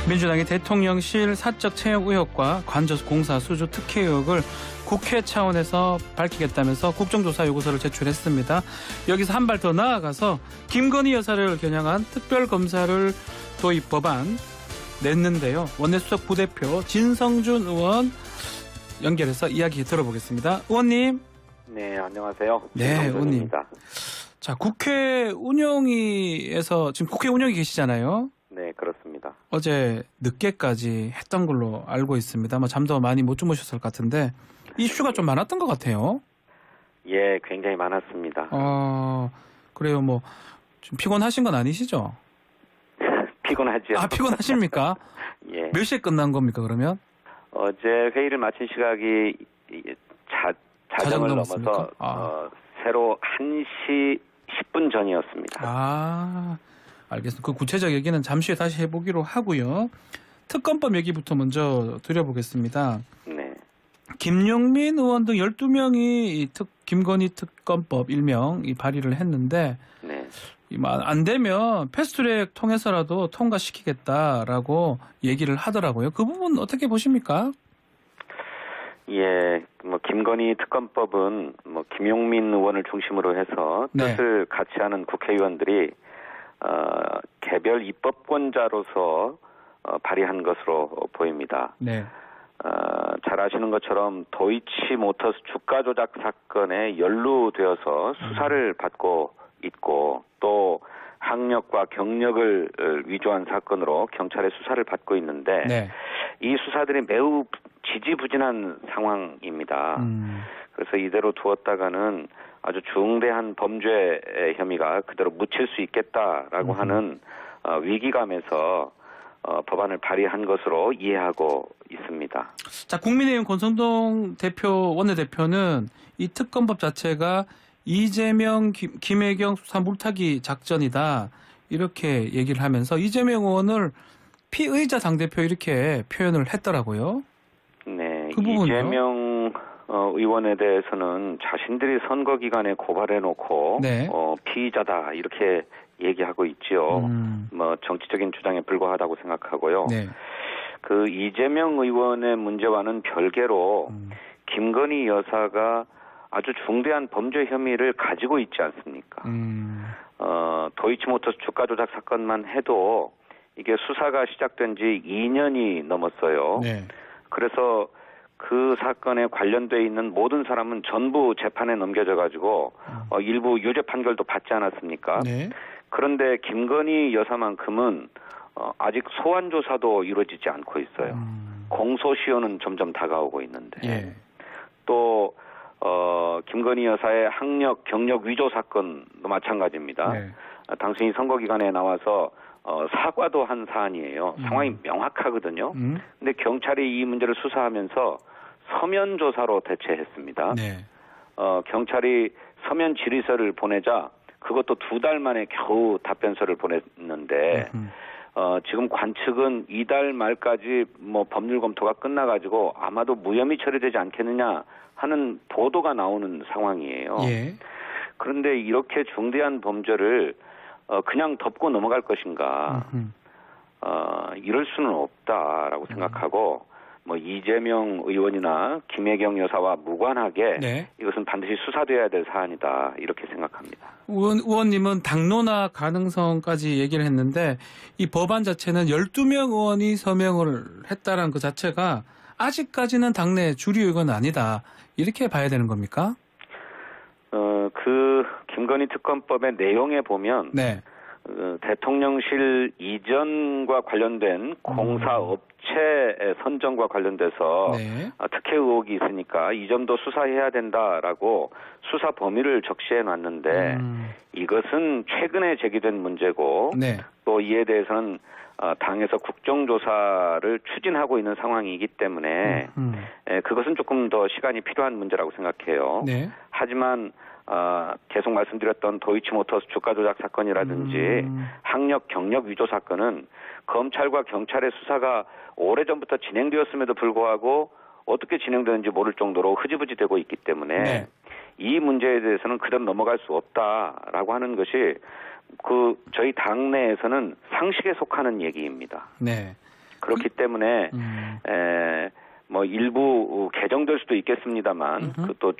민주당이 대통령실 사적 채용 의혹과 관저공사 수주 특혜 의혹을 국회 차원에서 밝히겠다면서 국정조사 요구서를 제출했습니다. 여기서 한 발 더 나아가서 김건희 여사를 겨냥한 특별검사를 도입 법안 냈는데요. 원내수석 부대표 진성준 의원 연결해서 이야기 들어보겠습니다. 의원님. 네, 안녕하세요. 네, 의원님. 자, 국회 운영위에서 지금 국회 운영이 계시잖아요. 네, 그렇습니다. 어제 늦게까지 했던 걸로 알고 있습니다. 잠도 많이 못 주무셨을 것 같은데 이슈가 좀 많았던 것 같아요. 예, 굉장히 많았습니다. 그래요. 좀 피곤하신 건 아니시죠? 피곤하죠. 피곤하십니까? 예. 몇 시에 끝난 겁니까, 그러면? 어제 회의를 마친 시각이 자정을 넘어서 새로 1시 10분 전이었습니다. 알겠습니다. 그 구체적 얘기는 잠시 후에 다시 해보기로 하고요. 특검법 얘기부터 먼저 드려보겠습니다. 네. 김용민 의원 등 12명이 김건희 특검법 일명 발의를 했는데 네. 안 되면 패스트트랙 통해서라도 통과시키겠다라고 얘기를 하더라고요. 그 부분 어떻게 보십니까? 예, 김건희 특검법은 김용민 의원을 중심으로 해서 뜻을 같이 하는 국회의원들이 개별 입법권자로서 발의한 것으로 보입니다. 네. 잘 아시는 것처럼 도이치모터스 주가 조작 사건에 연루되어서 수사를 받고 있고 또 학력과 경력을 위조한 사건으로 경찰의 수사를 받고 있는데 이 수사들이 매우 지지부진한 상황입니다. 그래서 이대로 두었다가는 아주 중대한 범죄 혐의가 그대로 묻힐 수 있겠다라고 하는 위기감에서 법안을 발의한 것으로 이해하고 있습니다. 자, 국민의힘 권성동 원내대표는 이 특검법 자체가 이재명, 김혜경 수사 물타기 작전이다 이렇게 얘기를 하면서 이재명 의원을 피의자 당대표 이렇게 표현을 했더라고요. 네, 그 부분이요? 이재명 의원에 대해서는 자신들이 선거 기간에 고발해놓고 피의자다 이렇게 얘기하고 있죠. 정치적인 주장에 불과하다고 생각하고요. 네. 그 이재명 의원의 문제와는 별개로 김건희 여사가 아주 중대한 범죄 혐의를 가지고 있지 않습니까? 도이치모터스 주가 조작 사건만 해도 이게 수사가 시작된 지 2년이 넘었어요. 네. 그래서 그 사건에 관련돼 있는 모든 사람은 전부 재판에 넘겨져 가지고 일부 유죄 판결도 받지 않았습니까? 네. 그런데 김건희 여사만큼은 아직 소환 조사도 이루어지지 않고 있어요. 공소시효는 점점 다가오고 있는데 또 김건희 여사의 학력, 경력 위조 사건도 마찬가지입니다. 당신이 선거 기간에 나와서 사과도 한 사안이에요. 상황이 명확하거든요. 근데 경찰이 이 문제를 수사하면서 서면 조사로 대체했습니다. 경찰이 서면 질의서를 보내자 그것도 2달 만에 겨우 답변서를 보냈는데 지금 관측은 이달 말까지 법률 검토가 끝나가지고 아마도 무혐의 처리되지 않겠느냐 하는 보도가 나오는 상황이에요. 그런데 이렇게 중대한 범죄를 그냥 덮고 넘어갈 것인가? 이럴 수는 없다라고 생각하고 이재명 의원이나 김혜경 여사와 무관하게 이것은 반드시 수사돼야 될 사안이다 이렇게 생각합니다. 의원님은 당론화 가능성까지 얘기를 했는데 이 법안 자체는 12명 의원이 서명을 했다는 그 자체가 아직까지는 당내 주류 의견은 아니다 이렇게 봐야 되는 겁니까? 그 김건희 특검법의 내용에 보면 대통령실 이전과 관련된 공사업체 선정과 관련돼서 특혜 의혹이 있으니까 이 점도 수사해야 된다라고 수사 범위를 적시해 놨는데 이것은 최근에 제기된 문제고 또 이에 대해서는 당에서 국정조사를 추진하고 있는 상황이기 때문에 그것은 조금 더 시간이 필요한 문제라고 생각해요. 하지만 계속 말씀드렸던 도이치모터스 주가 조작 사건이라든지 학력, 경력 위조 사건은 검찰과 경찰의 수사가 오래전부터 진행되었음에도 불구하고 어떻게 진행되는지 모를 정도로 흐지부지 되고 있기 때문에 이 문제에 대해서는 그대로 넘어갈 수 없다라고 하는 것이 저희 당내에서는 상식에 속하는 얘기입니다. 그렇기 때문에 뭐 일부 개정될 수도 있겠습니다만 또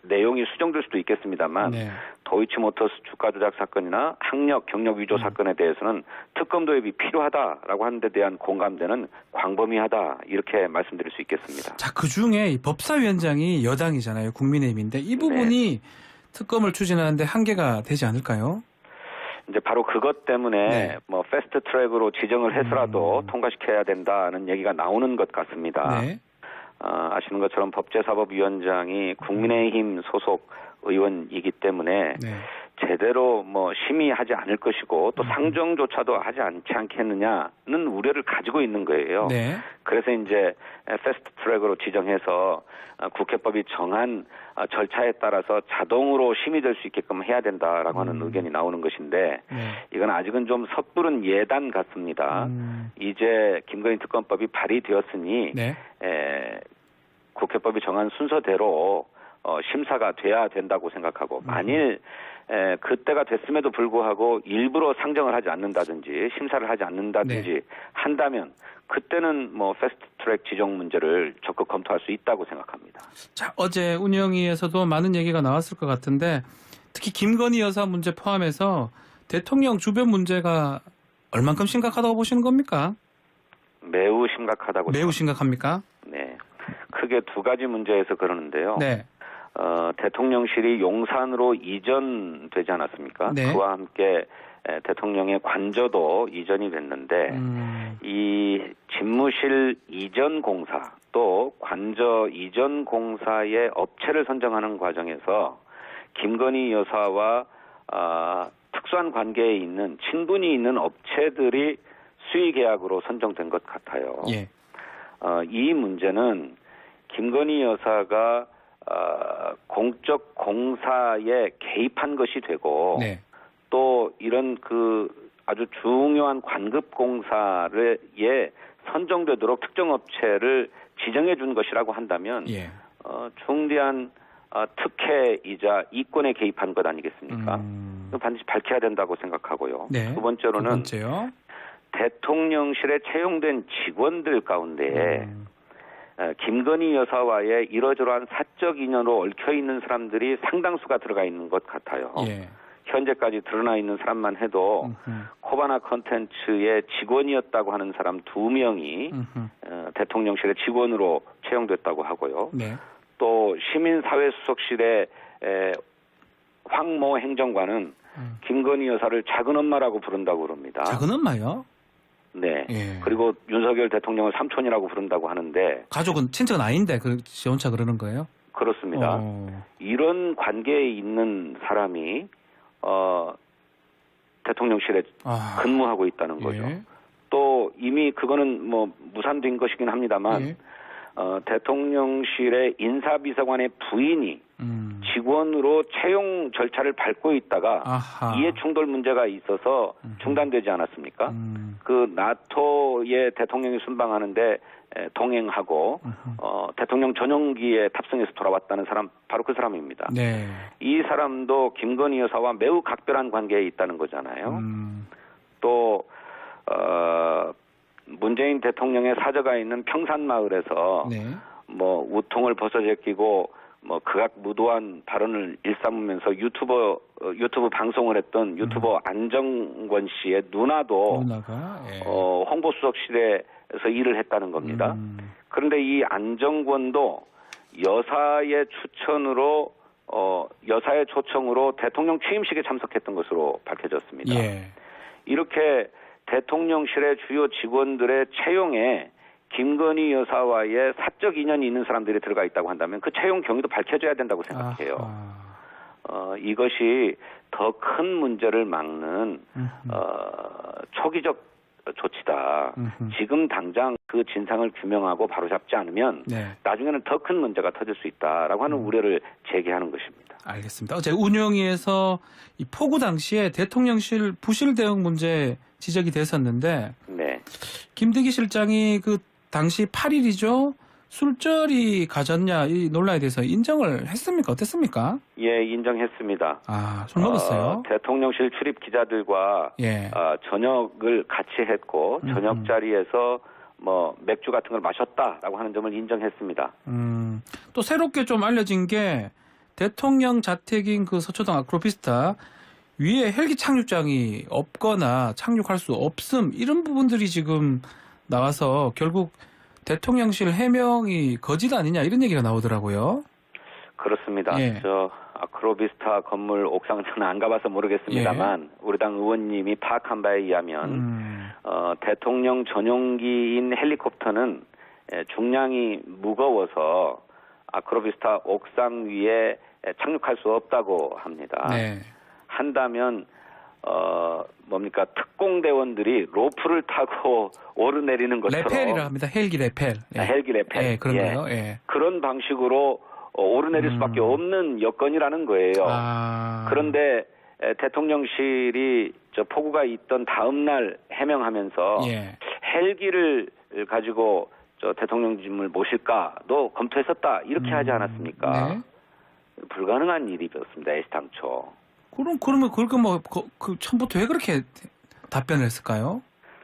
내용이 수정될 수도 있겠습니다만 네. 도이치모터스 주가 조작 사건이나 학력, 경력 위조 사건에 대해서는 특검 도입이 필요하다라고 하는 데 대한 공감대는 광범위하다 이렇게 말씀드릴 수 있겠습니다. 자, 그중에 법사위원장이 여당이잖아요. 국민의힘인데 이 부분이 네. 특검을 추진하는데 한계가 되지 않을까요? 이제 바로 그것 때문에 네. 뭐 패스트 트랙으로 지정을 해서라도 통과시켜야 된다는 얘기가 나오는 것 같습니다. 네. 아시는 것처럼 법제사법위원장이 국민의힘 소속 의원이기 때문에 네. 제대로 뭐 심의하지 않을 것이고 또 상정조차도 하지 않지 않겠느냐는 우려를 가지고 있는 거예요. 네. 그래서 이제 패스트 트랙으로 지정해서 국회법이 정한 절차에 따라서 자동으로 심의될 수 있게끔 해야 된다라고 하는 의견이 나오는 것인데 이건 아직은 좀 섣부른 예단 같습니다. 이제 김건희 특검법이 발의되었으니 네. 국회법이 정한 순서대로 심사가 돼야 된다고 생각하고 만일 그때가 됐음에도 불구하고 일부러 상정을 하지 않는다든지 심사를 하지 않는다든지 네. 한다면 그때는 뭐 패스트트랙 지정 문제를 적극 검토할 수 있다고 생각합니다. 자, 어제 운영위에서도 많은 얘기가 나왔을 것 같은데 특히 김건희 여사 문제 포함해서 대통령 주변 문제가 얼만큼 심각하다고 보시는 겁니까? 매우 심각하다고 매우 심각합니까? 네. 크게 두 가지 문제에서 그러는데요. 네. 대통령실이 용산으로 이전되지 않았습니까? 네. 그와 함께 대통령의 관저도 이전이 됐는데 이 집무실 이전 공사 또 관저 이전 공사의 업체를 선정하는 과정에서 김건희 여사와 특수한 관계에 있는 친분이 있는 업체들이 수의 계약으로 선정된 것 같아요. 예. 이 문제는 김건희 여사가 공적 공사에 개입한 것이 되고 네. 또 이런 그 아주 중요한 관급 공사에 선정되도록 특정 업체를 지정해 준 것이라고 한다면 예. 중대한 특혜이자 이권에 개입한 것 아니겠습니까? 반드시 밝혀야 된다고 생각하고요. 네. 두 번째로는 대통령실에 채용된 직원들 가운데 김건희 여사와의 이러저러한 사적 인연으로 얽혀있는 사람들이 상당수가 들어가 있는 것 같아요. 예. 현재까지 드러나 있는 사람만 해도 코바나 컨텐츠의 직원이었다고 하는 사람 2명이 대통령실의 직원으로 채용됐다고 하고요. 네. 또 시민사회수석실의 황모 행정관은 김건희 여사를 작은 엄마라고 부른다고 그럽니다. 작은 엄마요? 네. 예. 그리고 윤석열 대통령을 삼촌이라고 부른다고 하는데 가족은 친척은 아닌데 지 혼자 그러는 거예요? 그렇습니다. 이런 관계에 있는 사람이 대통령실에 근무하고 있다는 거죠. 예. 또 이미 그거는 뭐 무산된 것이긴 합니다만 예. 대통령실의 인사비서관의 부인이 직원으로 채용 절차를 밟고 있다가 이해충돌 문제가 있어서 중단되지 않았습니까? 그 나토의 대통령이 순방하는데 동행하고 대통령 전용기에 탑승해서 돌아왔다는 사람 바로 그 사람입니다. 네. 이 사람도 김건희 여사와 매우 각별한 관계에 있다는 거잖아요. 또 문재인 대통령의 사저가 있는 평산마을에서 네. 뭐 우통을 벗어제끼고 뭐 극악무도한 발언을 일삼으면서 유튜브 방송을 했던 유튜버 안정권 씨의 누나도 예. 홍보수석실에서 일을 했다는 겁니다. 그런데 이 안정권도 여사의 초청으로 대통령 취임식에 참석했던 것으로 밝혀졌습니다. 예. 이렇게 대통령실의 주요 직원들의 채용에 김건희 여사와의 사적 인연이 있는 사람들이 들어가 있다고 한다면 그 채용 경위도 밝혀져야 된다고 생각해요. 이것이 더 큰 문제를 막는 초기적 조치다. 지금 당장 그 진상을 규명하고 바로잡지 않으면 네. 나중에는 더 큰 문제가 터질 수 있다라고 하는 우려를 제기하는 것입니다. 알겠습니다. 어제 운영위에서 이 폭우 당시에 대통령실 부실 대응 문제 지적이 됐었는데 네. 김대기 실장이 그 당시 8일이죠. 술자리 가졌냐 이 논란에 대해서 인정을 했습니까? 어땠습니까? 예, 인정했습니다. 술 먹었어요? 대통령실 출입 기자들과 예. 저녁을 같이 했고 저녁 자리에서 뭐 맥주 같은 걸 마셨다라고 하는 점을 인정했습니다. 또 새롭게 좀 알려진 게 대통령 자택인 그 서초동 아크로비스타 위에 헬기 착륙장이 없거나 착륙할 수 없음 이런 부분들이 지금 나와서 결국 대통령실 해명이 거짓 아니냐 이런 얘기가 나오더라고요. 그렇습니다. 예. 저 아크로비스타 건물 옥상 저는 안 가봐서 모르겠습니다만 우리 당 의원님이 파악한 바에 의하면 대통령 전용기인 헬리콥터는 중량이 무거워서 아크로비스타 옥상 위에 착륙할 수 없다고 합니다. 네. 한다면 뭡니까 특공대원들이 로프를 타고 오르내리는 것처럼 레펠이라 합니다. 헬기 레펠. 예. 헬기 레펠. 예, 그런 거요. 예. 그런 방식으로 오르내릴 수밖에 없는 여건이라는 거예요. 그런데 대통령실이 저 폭우가 있던 다음 날 해명하면서 헬기를 가지고 저 대통령님을 모실까도 검토했었다 이렇게 하지 않았습니까? 네. 불가능한 일이었습니다. 애시당초. 그러면 그걸 뭐 그 처음부터 왜 그렇게 답변을 했을까요?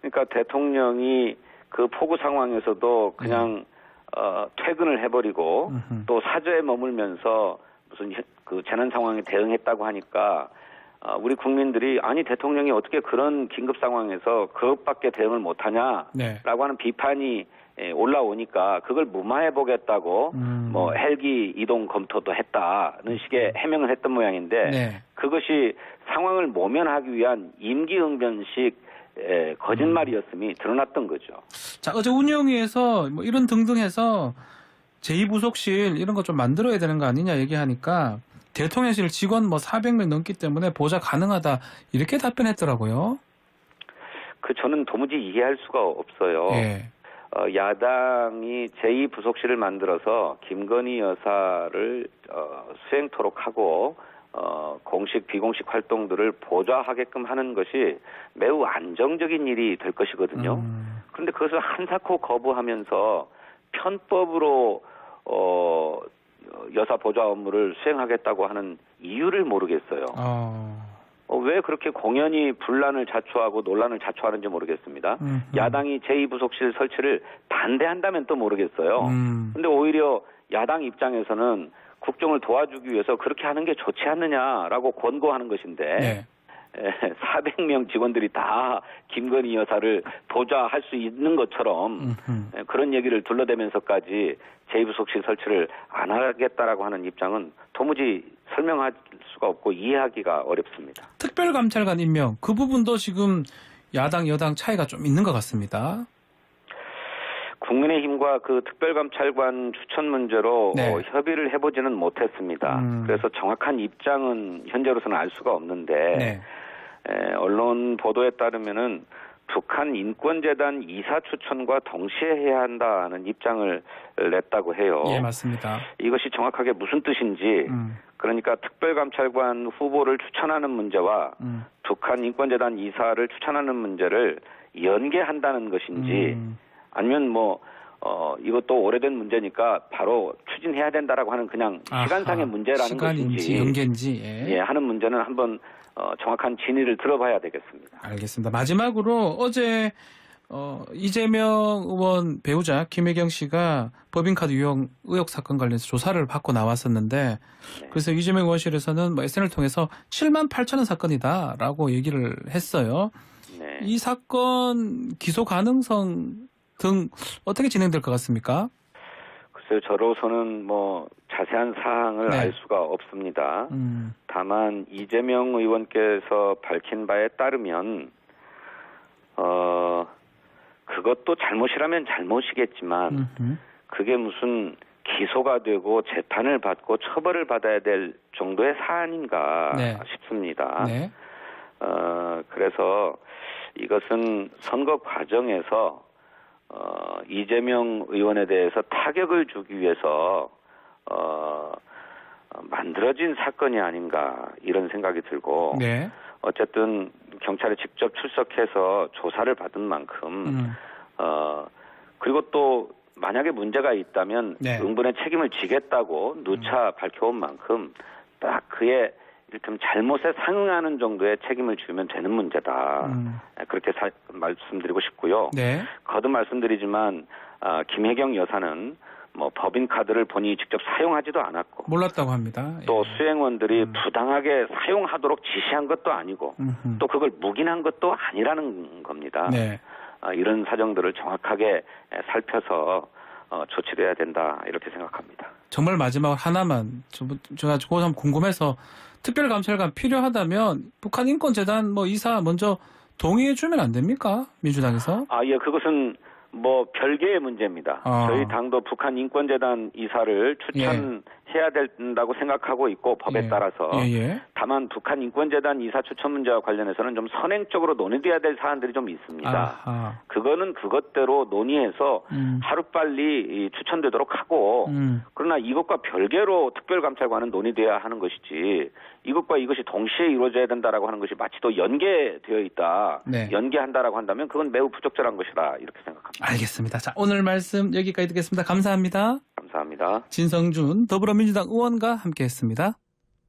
그러니까 대통령이 그 폭우 상황에서도 그냥 퇴근을 해버리고 또 사저에 머물면서 무슨 그 재난 상황에 대응했다고 하니까 우리 국민들이 아니 대통령이 어떻게 그런 긴급 상황에서 그것밖에 대응을 못하냐라고 하는 비판이 올라오니까 그걸 무마해보겠다고 뭐 헬기 이동 검토도 했다는 식의 해명을 했던 모양인데 그것이 상황을 모면하기 위한 임기응변식 거짓말이었음이 드러났던 거죠. 자, 어제 운영위에서 뭐 이런 등등 해서 제2부속실 이런 거 좀 만들어야 되는 거 아니냐 얘기하니까 대통령실 직원 뭐 400명 넘기 때문에 보좌 가능하다 이렇게 답변했더라고요. 저는 도무지 이해할 수가 없어요. 야당이 제2부속실을 만들어서 김건희 여사를 수행토록 하고 공식 비공식 활동들을 보좌하게끔 하는 것이 매우 안정적인 일이 될 것이거든요. 그런데 그것을 한사코 거부하면서 편법으로 여사 보좌 업무를 수행하겠다고 하는 이유를 모르겠어요. 왜 그렇게 공연히 분란을 자초하고 논란을 자초하는지 모르겠습니다. 야당이 제2부속실 설치를 반대한다면 또 모르겠어요. 근데 오히려 야당 입장에서는 국정을 도와주기 위해서 그렇게 하는 게 좋지 않느냐라고 권고하는 것인데 400명 직원들이 다 김건희 여사를 보좌할 수 있는 것처럼 그런 얘기를 둘러대면서까지 제2부속실 설치를 안 하겠다라고 하는 입장은 도무지 설명할 수가 없고 이해하기가 어렵습니다. 특별감찰관 임명 그 부분도 지금 야당 여당 차이가 좀 있는 것 같습니다. 국민의힘과 그 특별감찰관 추천 문제로 협의를 해보지는 못했습니다. 그래서 정확한 입장은 현재로서는 알 수가 없는데 언론 보도에 따르면은 북한 인권재단 이사 추천과 동시에 해야 한다는 입장을 냈다고 해요. 예, 맞습니다. 이것이 정확하게 무슨 뜻인지 그러니까 특별감찰관 후보를 추천하는 문제와 북한 인권재단 이사를 추천하는 문제를 연계한다는 것인지 아니면 뭐 이것도 오래된 문제니까 바로 추진해야 된다라고 하는 그냥 시간상의 문제라는 것인지 연계인지 하는 문제는 한번 정확한 진위를 들어봐야 되겠습니다. 알겠습니다. 마지막으로 어제 이재명 의원 배우자 김혜경 씨가 법인카드 유용 의혹 사건 관련해서 조사를 받고 나왔었는데 그래서 이재명 의원실에서는 뭐 SNS를 통해서 7만 8천 원 사건이다라고 얘기를 했어요. 이 사건 기소 가능성 등 어떻게 진행될 것 같습니까? 글쎄요, 저로서는 뭐 자세한 사항을 알 수가 없습니다. 다만 이재명 의원께서 밝힌 바에 따르면 그것도 잘못이라면 잘못이겠지만 그게 무슨 기소가 되고 재판을 받고 처벌을 받아야 될 정도의 사안인가 싶습니다. 그래서 이것은 선거 과정에서 이재명 의원에 대해서 타격을 주기 위해서 만들어진 사건이 아닌가 이런 생각이 들고 어쨌든 경찰에 직접 출석해서 조사를 받은 만큼 그리고 또 만약에 문제가 있다면 응분의 책임을 지겠다고 누차 밝혀온 만큼 딱 그의 이를테면 잘못에 상응하는 정도의 책임을 지우면 되는 문제다. 그렇게 말씀드리고 싶고요. 네. 거듭 말씀드리지만 김혜경 여사는 뭐 법인 카드를 본인이 직접 사용하지도 않았고 몰랐다고 합니다. 또 수행원들이 부당하게 사용하도록 지시한 것도 아니고 또 그걸 묵인한 것도 아니라는 겁니다. 네. 이런 사정들을 정확하게 살펴서 조치를 해야 된다 이렇게 생각합니다. 정말 마지막으로 하나만 제가 그거 참 궁금해서 특별감찰관 필요하다면 북한 인권재단 이사 먼저 동의해 주면 안 됩니까? 민주당에서? 예, 그것은 뭐 별개의 문제입니다. 저희 당도 북한 인권재단 이사를 추천해야 된다고 생각하고 있고 법에 따라서 다만 북한 인권재단 이사 추천 문제와 관련해서는 좀 선행적으로 논의돼야 될 사안들이 좀 있습니다. 그거는 그것대로 논의해서 하루빨리 추천되도록 하고 그러나 이것과 별개로 특별감찰관은 논의돼야 하는 것이지 이것과 이것이 동시에 이루어져야 된다라고 하는 것이 마치 또 연계되어 있다. 연계한다라고 한다면 그건 매우 부적절한 것이다 이렇게 생각합니다. 알겠습니다. 자, 오늘 말씀 여기까지 듣겠습니다. 감사합니다. 감사합니다. 진성준 더불어민주당 의원과 함께했습니다.